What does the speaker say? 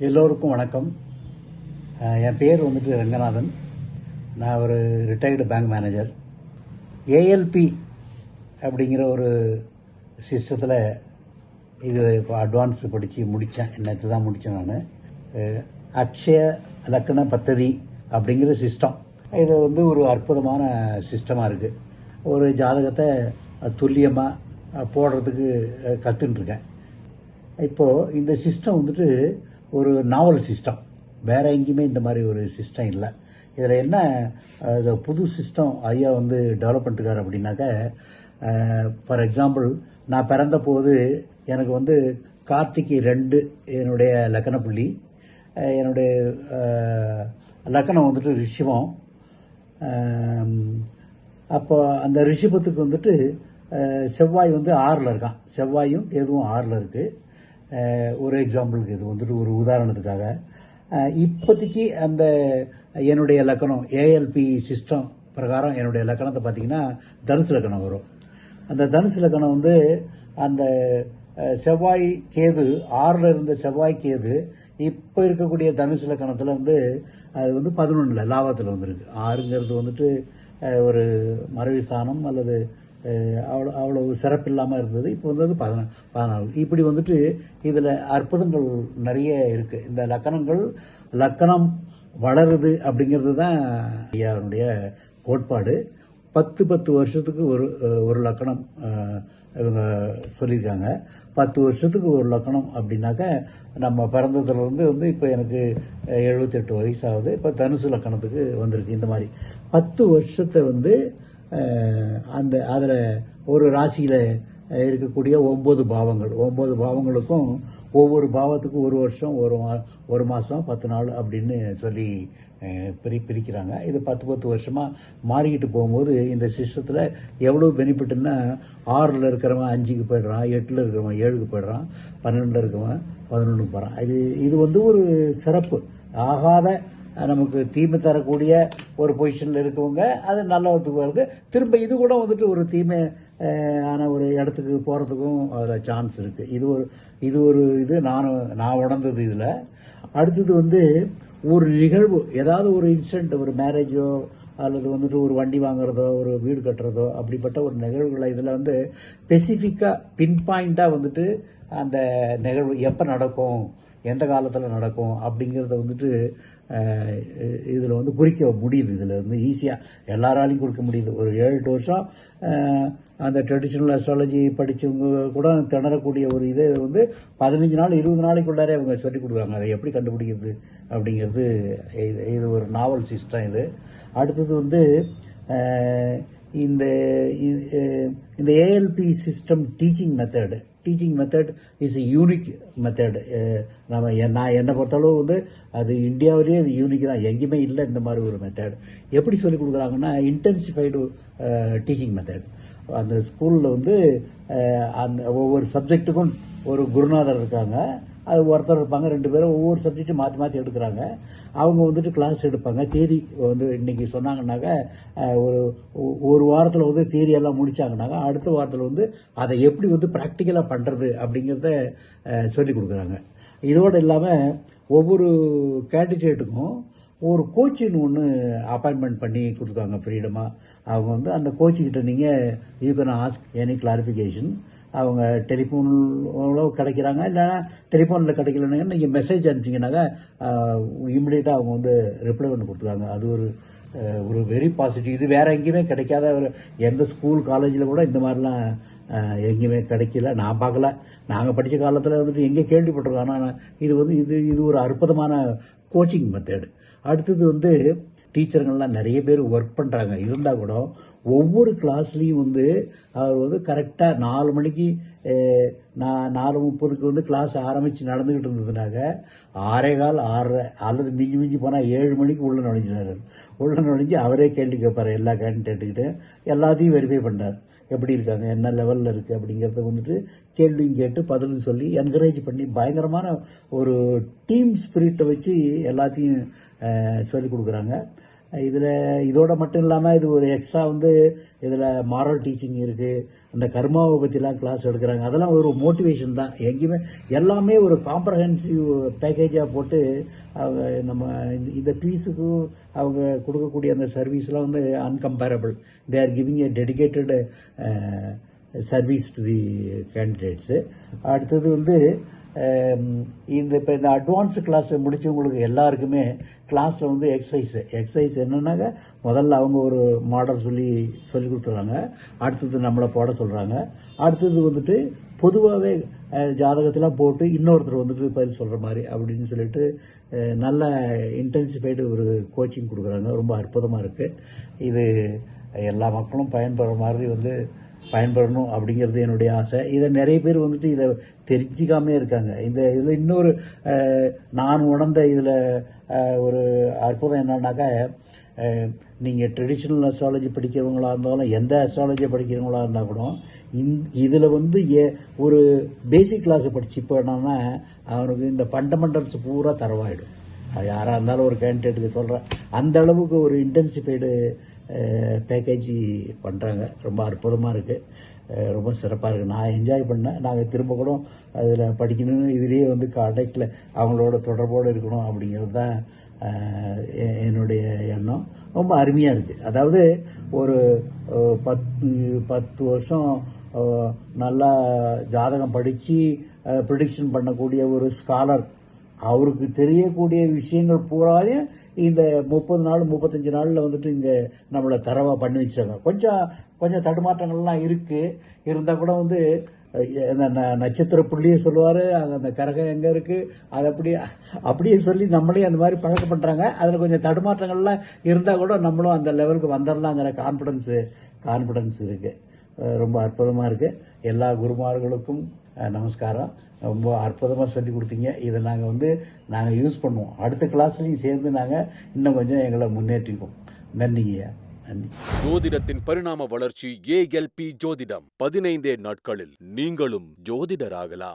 எல்லோருக்கும் வணக்கம். என் பேர் வந்துட்டு ரங்கநாதன். நான் ஒரு ரிட்டையர்டு பேங்க் மேனேஜர். ஏஎல்பி அப்படிங்கிற ஒரு சிஸ்டத்தில் இது இப்போ அட்வான்ஸ் படித்து முடித்தேன். நேற்று தான் முடித்தேன் நான். அக்ஷய லக்கண பத்ததி அப்படிங்கிற சிஸ்டம். இது வந்து ஒரு அற்புதமான சிஸ்டமாக இருக்குது. ஒரு ஜாதகத்தை துல்லியமாக போடுறதுக்கு கற்றுன்ட்ருக்கேன். இப்போது இந்த சிஸ்டம் வந்துட்டு ஒரு நாவல் சிஸ்டம். வேறு எங்கேயுமே இந்த மாதிரி ஒரு சிஸ்டம் இல்லை. இதில் என்ன புது சிஸ்டம் ஐயா வந்து டெவலப் பண்ணிருக்காரு அப்படின்னாக்க, ஃபார் எக்ஸாம்பிள் நான் பிறந்த போது எனக்கு வந்து கார்த்திகை 2 என்னுடைய லக்கண புள்ளி. என்னுடைய லக்கணம் வந்துட்டு ரிஷபம். அப்போ அந்த ரிஷபத்துக்கு வந்துட்டு செவ்வாய் வந்து 6ல் இருக்கான். செவ்வாயும் எதுவும் 6ல் இருக்குது. ஒரு எக்ஸாம்பிளுக்கு இது வந்துட்டு ஒரு உதாரணத்துக்காக இப்போதைக்கு அந்த என்னுடைய லக்கணம் ஏஎல்பி சிஸ்டம் பிரகாரம் என்னுடைய லக்கணத்தை பார்த்தீங்கன்னா தனுசு லக்கணம் வரும். அந்த தனுசு லக்கணம் வந்து அந்த செவ்வாய் கேது 6ல் இருந்த செவ்வாய் கேது இப்போ இருக்கக்கூடிய தனுசு லக்கணத்தில் வந்து அது வந்து 11ல் லாபத்தில் வந்துருக்கு. 6ங்கிறது வந்துட்டு ஒரு மறைவு ஸ்தானம் அல்லது அவ்வளவு சிறப்பு இல்லாமல் இருந்தது. இப்போ வந்து 14. இப்படி வந்துட்டு இதில் அற்புதங்கள் நிறைய இருக்குது. இந்த லக்கணம் வளருது அப்படிங்கிறது தான் ஐயாவுடைய கோட்பாடு. 10 வருஷத்துக்கு ஒரு லக்கணம் இவங்க சொல்லியிருக்காங்க. 10 வருஷத்துக்கு ஒரு லக்கணம் அப்படின்னாக்க நம்ம பிறந்ததுலேருந்து வந்து இப்போ எனக்கு 78 வயசாகுது. இப்போ தனுசு லக்கணத்துக்கு வந்திருக்கு. இந்த மாதிரி 10 வருஷத்தை வந்து அதில் ஒரு ராசியில் இருக்கக்கூடிய 9 பாவங்கள், 9 பாவங்களுக்கும் ஒவ்வொரு பாவத்துக்கும் ஒரு வருஷம், ஒரு மாதம், 10 நாள் அப்படின்னு சொல்லி பிரிக்கிறாங்க. இது 10 வருஷமாக மாறிக்கிட்டு போகும்போது இந்த சிஸ்டத்தில் எவ்வளோ பெனிஃபிட்னா, 6ல் இருக்கிறவன் 5க்கு போய்டுறான், 8ல் இருக்கிறவன் 7க்கு போய்டுறான், 12ல் இருக்கிறவன் 11க்கு போகிறான். இது வந்து ஒரு சிறப்பு. ஆகாத நமக்கு தீமை தரக்கூடிய ஒரு பொசிஷனில் இருக்கவங்க அது நல்லதுக்கு வருது. திரும்ப இது கூட வந்துட்டு ஒரு தீமை ஆன ஒரு இடத்துக்கு போகிறதுக்கும் அதில் சான்ஸ் இருக்குது. இது நான் உணர்ந்தது. இதில் அடுத்தது வந்து ஒரு நிகழ்வு, ஏதாவது ஒரு இன்சிடென்ட், ஒரு மேரேஜோ அல்லது வந்துட்டு ஒரு வண்டி வாங்குறதோ ஒரு வீடு கட்டுறதோ அப்படிப்பட்ட ஒரு நிகழ்வுகளை இதில் வந்து ஸ்பெசிஃபிக்காக பின்பாயிண்டாக வந்துட்டு அந்த நிகழ்வு எப்போ நடக்கும், எந்த காலத்தில் நடக்கும் அப்படிங்கிறத வந்துட்டு இதில் வந்து குறிக்க முடியுது. இதில் வந்து ஈஸியாக எல்லாராலையும் கொடுக்க முடியுது. ஒரு 7-8 வருஷம் அந்த ட்ரெடிஷ்னல் அஸ்ட்ராலஜி படித்தவங்க கூட திணறக்கூடிய ஒரு இதை வந்து 15 நாள் 20 நாளைக்குள்ளாரே அவங்க சொல்லிக் கொடுக்குறாங்க. அதை எப்படி கண்டுபிடிக்கிறது அப்படிங்கிறது இது ஒரு நாவல் சிஸ்டம். இது அடுத்தது வந்து இந்த ALP system teaching method is unique method. நான் என்னை பொறுத்தளவு வந்து அது இந்தியாவிலேயே அது யூனிக் தான். எங்கேயுமே இல்லை இந்த மாதிரி ஒரு மெத்தட். எப்படி சொல்லிக் கொடுக்குறாங்கன்னா, இன்டென்சிஃபைடு டீச்சிங் மெத்தட். அந்த ஸ்கூலில் வந்து அந்த ஒவ்வொரு சப்ஜெக்ட்டுக்கும் ஒரு குருநாதர் இருக்காங்க. அது ஒருத்தர் இருப்பாங்க, 2 பேரும் ஒவ்வொரு சப்ஜெக்ட்டும் மாற்றி எடுக்கிறாங்க. அவங்க வந்துட்டு கிளாஸ் எடுப்பாங்க. தியரி வந்து இன்றைக்கி சொன்னாங்கன்னாக்க ஒரு வாரத்தில் வந்து தியரியெல்லாம் முடித்தாங்கனாக்கா அடுத்த வாரத்தில் வந்து அதை எப்படி வந்து ப்ராக்டிக்கலாக பண்ணுறது அப்படிங்கிறத சொல்லிக் கொடுக்குறாங்க. இதோடு இல்லாமல் ஒவ்வொரு கேண்டிடேட்டுக்கும் ஒரு கோச்சிங் ஒன்று அப்பாயின்மெண்ட் பண்ணி கொடுத்தாங்க ஃப்ரீடமாக. அவங்க வந்து அந்த கோச்சிக்கிட்ட நீங்கள் you can ask any clarification. அவங்க டெலிஃபோனில் கிடைக்கிறாங்க, இல்லைன்னா டெலிஃபோனில் கிடைக்கலன்னா நீங்கள் மெசேஜ் அனுப்பிச்சிங்கனாக்கா இம்மிடியட்டாக அவங்க வந்து ரிப்ளை பண்ணி கொடுத்துருவாங்க. அது ஒரு வெரி பாசிட்டிவ். இது வேறு எங்கேயுமே கிடைக்காத எந்த ஸ்கூல் காலேஜில் கூட இந்த மாதிரிலாம் எங்கேயுமே கிடைக்கல, நான் பார்க்கல. நாங்கள் படித்த காலத்தில் வந்துட்டு எங்கே கேள்விப்பட்டிருக்கோம். ஆனால் இது ஒரு அற்புதமான கோச்சிங் மெத்தடு. அடுத்தது வந்து டீச்சருங்கள்லாம் நிறைய பேர் ஒர்க் பண்ணுறாங்க. இருந்தால் கூட ஒவ்வொரு கிளாஸ்லேயும் வந்து அவர் வந்து கரெக்டாக 4 மணிக்கு 4:30க்கு வந்து கிளாஸ் ஆரம்பித்து நடந்துக்கிட்டு இருந்ததுனாக்க 6:15 6:30 அல்லது மிஞ்சி போனால் 7 மணிக்கு உள்ளே நுழைஞ்சு அவரே கேள்வி கேட்பார். எல்லா கேண்டிடேட்டுக்கிட்ட எல்லாத்தையும் வெரிஃபை பண்ணுறார். எப்படி இருக்காங்க, என்ன லெவலில் இருக்குது அப்படிங்கிறத வந்துட்டு கேள்வியும் கேட்டு பதிலும் சொல்லி என்கரேஜ் பண்ணி பயங்கரமான ஒரு டீம் ஸ்பிரிட்டை வச்சு எல்லாத்தையும் சொல்லிக் கொடுக்குறாங்க. இதில் இதோட மட்டும் இல்லாமல் இது ஒரு எக்ஸ்ட்ரா வந்து இதில் மாரல் டீச்சிங் இருக்குது, அந்த கர்மாவை பற்றிலாம் கிளாஸ் எடுக்கிறாங்க. அதெல்லாம் ஒரு மோட்டிவேஷன் தான். எங்கேயுமே எல்லாமே ஒரு காம்ப்ரஹென்சிவ் பேக்கேஜாக போட்டு அவங்க நம்ம இந்த ஃபீஸுக்கு அவங்க கொடுக்கக்கூடிய அந்த சர்வீஸ்லாம் வந்து incomparable. They are giving A dedicated service to the candidates. அடுத்தது வந்து இப்போ இந்த அட்வான்ஸு கிளாஸ் முடித்தவங்களுக்கு எல்லாருக்குமே கிளாஸில் வந்து எக்ஸசைஸ் என்னன்னாக்க முதல்ல அவங்க ஒரு மாடல் சொல்லி கொடுத்துட்றாங்க. அடுத்தது நம்மளை போட சொல்கிறாங்க. அடுத்தது வந்துட்டு பொதுவாகவே ஜாதகத்தெலாம் போட்டு இன்னொருத்தர் வந்துட்டு பதில் சொல்கிற மாதிரி அப்படின்னு சொல்லிட்டு நல்ல இன்டென்சிஃபைடு ஒரு கோச்சிங் கொடுக்குறாங்க. ரொம்ப அற்புதமாக இருக்குது. இது எல்லா மக்களும் பயன்படுற மாதிரி வந்து பயன்படணும் அப்படிங்கிறது என்னுடைய ஆசை. இதை நிறைய பேர் வந்துட்டு இதை தெரிஞ்சிக்காமே இருக்காங்க. இதில் இன்னொரு நான் உணர்ந்த இதில் ஒரு அற்புதம் என்னன்னாக்கா, நீங்கள் ட்ரெடிஷ்னல் அஸ்ட்ராலஜி படிக்கிறவங்களா இருந்தாலும் எந்த அஸ்ட்ராலஜியை படிக்கிறவங்களா இருந்தால் கூட இதில் வந்து ஒரு பேசிக் கிளாஸை படிச்சு இப்போ என்னன்னா அவனுக்கு இந்த ஃபண்டமெண்டல்ஸ் பூரா தரவாயிடும். அது யாராக இருந்தாலும் ஒரு கேண்டிடேட்டுக்கு சொல்கிறேன், அந்த அளவுக்கு ஒரு இன்டென்சிஃபைடு பேக்கேஜ் பண்ணுறாங்க. ரொம்ப அற்புதமாக இருக்குது, ரொம்ப சிறப்பாக இருக்குது. நான் என்ஜாய் பண்ணேன். நாங்கள் திரும்ப கூட அதில் படிக்கணும்னு இதுலேயே வந்து கான்டாக்டில் அவங்களோட தொடர்போடு இருக்கணும் அப்படிங்கிறது தான் என்னுடைய எண்ணம். ரொம்ப அருமையாக இருக்குது. அதாவது ஒரு 10 வருஷம் நல்லா ஜாதகம் படித்து ப்ரிடிக்ஷன் பண்ணக்கூடிய ஒரு ஸ்காலர், அவருக்கு தெரியக்கூடிய விஷயங்கள் பூராயும் இந்த 30 நாள் 35 நாளில் வந்துட்டு இங்கே நம்மளை தரவாக பண்ணி வச்சாங்க. கொஞ்சம் தடுமாற்றங்கள்லாம் இருக்குது. இருந்தால் கூட வந்து இந்த நட்சத்திர புள்ளியை சொல்லுவார், அங்கே அந்த கரகம் எங்கே இருக்குது அதை அப்படியே சொல்லி நம்மளே அந்த மாதிரி பழக்கம் பண்ணுறாங்க. அதில் கொஞ்சம் தடுமாற்றங்கள்லாம் இருந்தால் கூட நம்மளும் அந்த லெவலுக்கு வந்துடலாங்கிற கான்ஃபிடன்ஸ் இருக்குது. ரொம்ப அற்புதமாக இருக்குது. எல்லா குருமார்களுக்கும் நமஸ்காரம். ரொம்ப அற்புதமாக சொல்லி கொடுத்தீங்க. இதை நாங்கள் யூஸ் பண்ணுவோம். அடுத்த கிளாஸ்லையும் சேர்ந்து நாங்கள் இன்னும் கொஞ்சம் எங்களை முன்னேற்றிப்போம். நன்றிங்கய்யா, நன்றி. ஜோதிடத்தின் பரிணாம வளர்ச்சி ALP ஜோதிடம். 15 நாட்களில் நீங்களும் ஜோதிடராகலாம்.